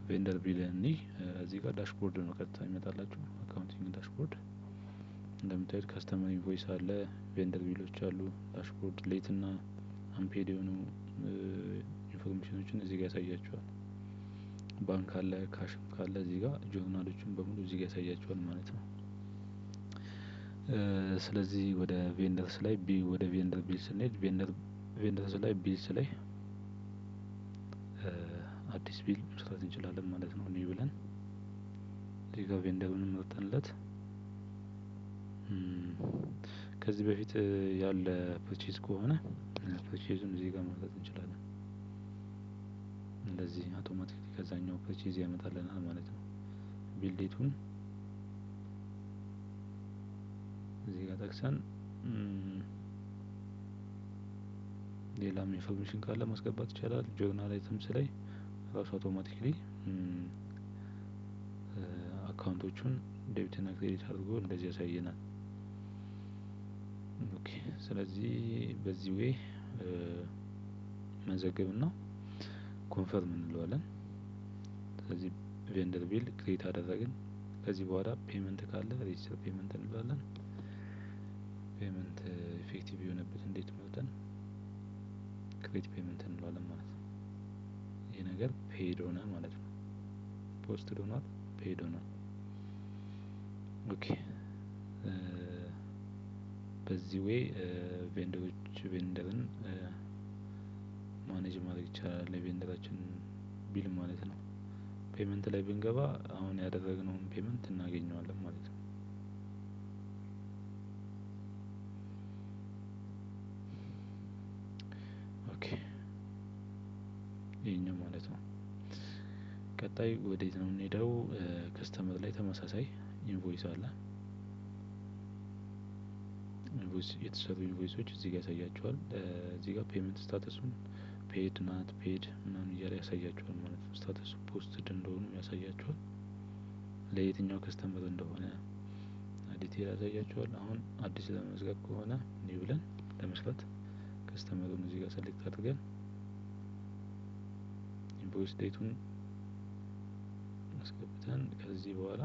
ቬንደር ቢል እዚህ ጋር ዳሽቦርድ ነው ቀጥታ ይመጣላችሁ። አካውንቲንግ ዳሽቦርድ እንደምታዩት ካስተመር ኢንቮይስ አለ፣ ቬንደር ቢሎች አሉ፣ ዳሽቦርድ ሌት እና አንፔድ የሆኑ ኢንፎርሜሽኖችን እዚህ ጋር ያሳያችኋል። ባንክ አለ፣ ካሽም ካለ እዚህ ጋር ጆርናሎችን በሙሉ እዚህ ጋር ያሳያችኋል ማለት ነው። ስለዚህ ወደ ቬንደርስ ላይ ወደ ቬንደር ቢልስ ስንሄድ ቬንደርስ ላይ ቢልስ ላይ አዲስ ቢል መስራት እንችላለን ማለት ነው። ኒው ብለን እዚህ ጋር ቬንደሩን መርጠንለት ከዚህ በፊት ያለ ፐርቼዝ ከሆነ ፐርቼዙን እዚህ ጋር ማውጣት እንችላለን። እንደዚህ አውቶማቲካሊ ከዛኛው ፐርቼዝ ያመጣልናል ማለት ነው። ቢል ዴቱን እዚህ ጋር ጠቅሰን ሌላም ኢንፎርሜሽን ካለ ማስገባት ይቻላል። ጆርናል አይተምስ ላይ ራሱ አውቶማቲካሊ አካውንቶቹን ዴቢት እና ክሬዲት አድርጎ እንደዚህ ያሳየናል። ኦኬ ስለዚህ በዚህ ዌይ መዘገብና ኮንፈርም እንለዋለን። ስለዚህ ቬንደር ቢል ክሬት አደረግን። ከዚህ በኋላ ፔመንት ካለ ሬጂስተር ፔመንት እንለዋለን። ፔመንት ኢፌክቲቭ የሆነበት እንዴት መርጠን ክሬት ፔመንት እንለዋለን ማለት ነው። ይሄ ነገር ፔይድ ሆነ ማለት ነው። ፖስትድ ሆኗል፣ ፔይድ ሆኗል። ኦኬ በዚህ ዌይ ቬንደርን ማኔጅ ማድረግ ይቻላል። የቬንደራችን ቢል ማለት ነው። ፔመንት ላይ ብንገባ አሁን ያደረግነውን ፔመንት እናገኘዋለን ማለት ነው። ኦኬ ይሄኛው ማለት ነው። ቀጣይ ወዴት ነው የምንሄደው? ከስተመር ላይ ተመሳሳይ ኢንቮይስ አለ። ኢንቮይስ የተሰሩ ኢንቮይሶች እዚህ ጋር ያሳያቸዋል። እዚህ ጋር ፔመንት ስታተሱን ፔድ ናት ፔድ ምናምን እያለ ያሳያቸዋል ማለት ነው። ስታተሱ ፖስትድ እንደሆኑ ያሳያቸዋል። ለየትኛው ከስተመር እንደሆነ ዲቴል ያሳያቸዋል። አሁን አዲስ ለመመዝገብ ከሆነ ኒው ብለን ለመስራት ከስተመሩን እዚህ ጋር ሰሌክት አድርገን ኢንቮይስ ዴቱን አስገብተን ከዚህ በኋላ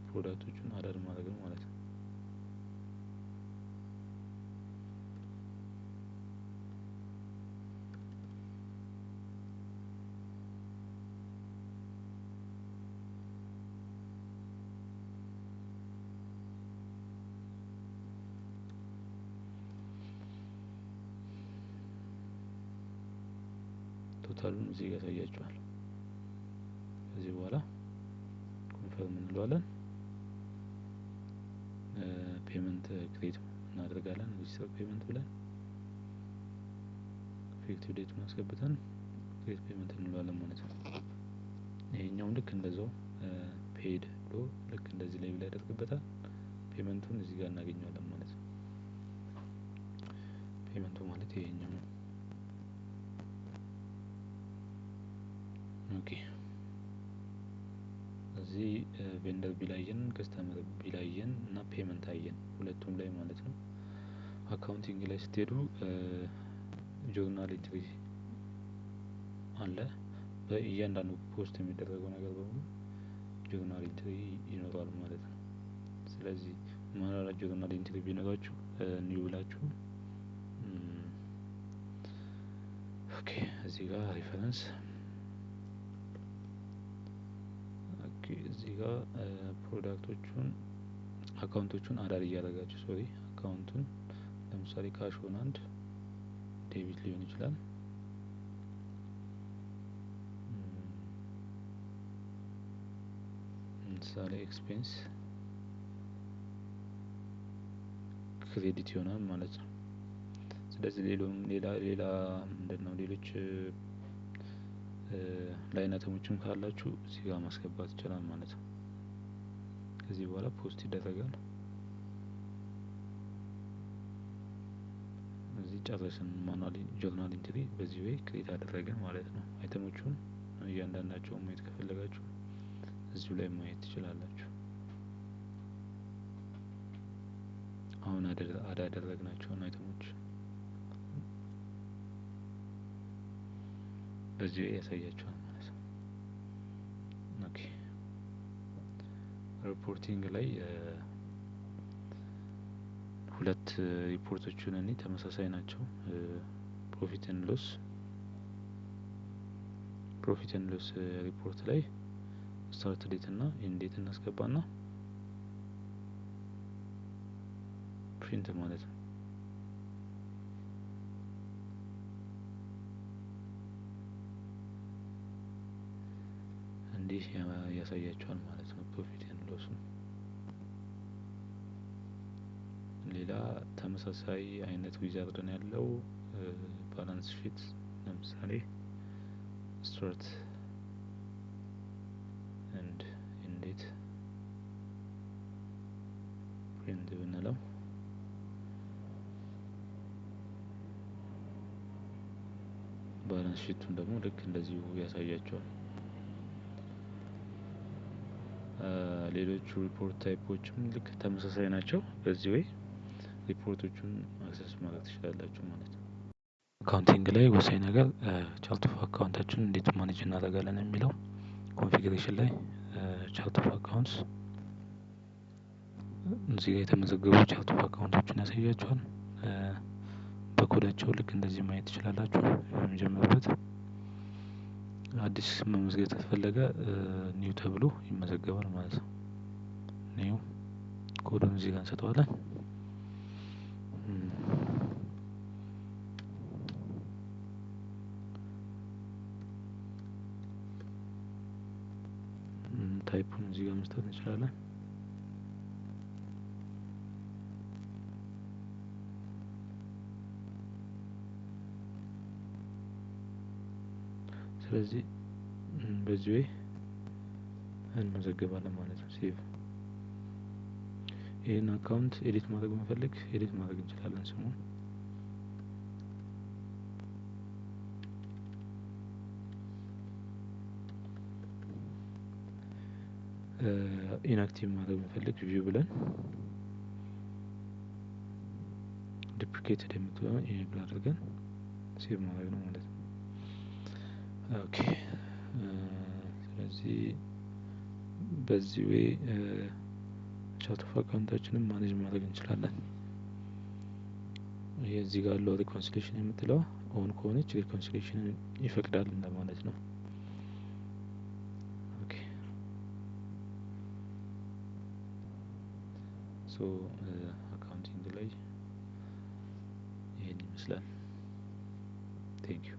ፕሮዳክቶቹን አዳድ ማድረግ ነው ማለት ነው። ቶታሉን እዚህ ጋር ያሳያችኋል። ከዚህ በኋላ ኮንፈርም እንለዋለን። ፔመንት ክሬት እናደርጋለን። ሬጂስተር ፔመንት ብለን ኢፌክቲቭ ዴቱን አስገብተን ክሬት ፔመንት እንለዋለን ማለት ነው። ይሄኛውን ልክ እንደዛው ፔይድ ብሎ ልክ እንደዚህ ላይ ያደርግበታል። ፔመንቱን እዚህ ጋር እናገኘዋለን ማለት ነው። ፔመንቱ ማለት ይሄኛው ነው። ኦኬ እዚህ ቬንደር ቢላየን ከስተመር ቢላየን እና ፔመንት አየን ሁለቱም ላይ ማለት ነው። አካውንቲንግ ላይ ስትሄዱ ጆርናል ኢንትሪ አለ። በእያንዳንዱ ፖስት የሚደረገው ነገር በሙሉ ጆርናል ኢንትሪ ይኖረዋል ማለት ነው። ስለዚህ ምናልባት ጆርናል ኢንትሪ ቢኖራችሁ ኒው ብላችሁ ኦኬ እዚህ ጋር ሪፈረንስ ኦኬ እዚህ ጋር ፕሮዳክቶቹን አካውንቶቹን አዳር እያደረጋችሁ አካውንቱን ለምሳሌ ካሽ ኦን አንድ ዴቢት ሊሆን ይችላል። ለምሳሌ ኤክስፔንስ ክሬዲት ይሆናል ማለት ነው። ስለዚህ ሌላ ምንድነው ሌሎች ላይን አይተሞችም ካላችሁ እዚህ ጋር ማስገባት ይችላል ማለት ነው። ከዚህ በኋላ ፖስት ይደረጋል። እዚህ ጨረስን። ማኑዋሊ ጆርናል ኢንትሪ በዚህ ዌይ ክሬት አደረግን ማለት ነው። አይተሞቹን እያንዳንዳቸውን ማየት ከፈለጋችሁ እዚሁ ላይ ማየት ትችላላችሁ። አሁን አዳደረግናቸውን አይተሞች በዚህ ያሳያችኋል ማለት ነው። ሪፖርቲንግ ላይ ሁለት ሪፖርቶቹን እኔ ተመሳሳይ ናቸው። ፕሮፊት ኤንድ ሎስ ሪፖርት ላይ ስታርት ዴት እና ኢንድ ዴት እናስገባና ፕሪንት ማለት ነው። እንዲህ ያሳያቸዋል ማለት ነው ፕሮፊት ኤንድ ሎሱን። ሌላ ተመሳሳይ አይነት ዊዛርድ ነው ያለው ባላንስ ሺት። ለምሳሌ ስታርት ኤንድ ኢንድ ዴት ፕሪንት ብንለው ባላንስ ሺቱን ደግሞ ልክ እንደዚሁ ያሳያቸዋል። ሌሎቹ ሪፖርት ታይፖችም ልክ ተመሳሳይ ናቸው። በዚህ ወይ ሪፖርቶቹን አክሰስ ማድረግ ትችላላችሁ ማለት ነው። አካውንቲንግ ላይ ወሳኝ ነገር ቻርት ኦፍ አካውንታችንን እንዴት ማኔጅ እናደርጋለን የሚለው ኮንፊግሬሽን ላይ ቻርት ኦፍ አካውንትስ እዚህ ጋር የተመዘገቡ ቻርት ኦፍ አካውንቶችን ያሳያችኋል። በኮዳቸው ልክ እንደዚህ ማየት ትችላላችሁ። የሚጀምርበት አዲስ መመዝገብ ከተፈለገ ኒው ተብሎ ይመዘገባል ማለት ነው። ኒው ኮዱን እዚህ ጋር እንሰጠዋለን። ታይፑን እዚህ ጋር መስጠት እንችላለን። ስለዚህ በዚህ ወይ እንመዘገባለን ማለት ነው። ሴቭ ይሄን አካውንት ኤዲት ማድረግ መፈልግ ኤዲት ማድረግ እንችላለን ስሙን። ኢንአክቲቭ ማድረግ መፈልግ ቪው ብለን ዱፕሊኬትድ የምትለውን ኢኔብል አድርገን ሴቭ ማድረግ ነው ማለት ነው። ኦኬ ስለዚህ በዚህ ወይ ቻርት ኦፍ አካውንታችንን ማኔጅ ማድረግ እንችላለን። ይሄ እዚህ ጋር ያለው ሪኮንሲሌሽን የምትለው ኦን ከሆነች ሪኮንሲሌሽንን ይፈቅዳል እንደማለት ነው። ኦኬ ሶ አካውንቲንግ ላይ ይሄን ይመስላል። ቴንክ ዩ